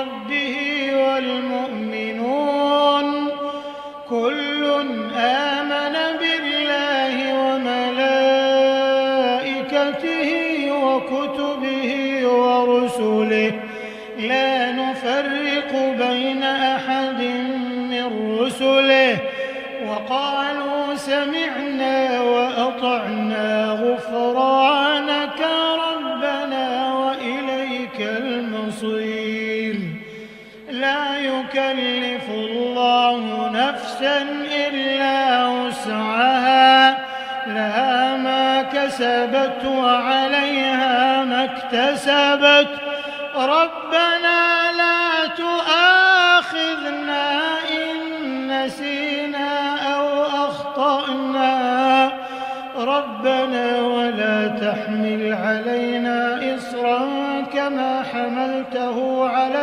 ربه والمؤمنون كل آمن بالله وملائكته وكتبه ورسله لا نفرق بين أحد من رسله وقالوا سمعنا وأطعنا غفرانك ربنا وإليك المصير لا يكلف الله نفسا إلا وسعها لها ما كسبت وعليها ما اكتسبت ربنا لا تؤاخذنا إن نسينا أو أخطأنا ربنا ولا تحمل علينا إصرا كما حملته على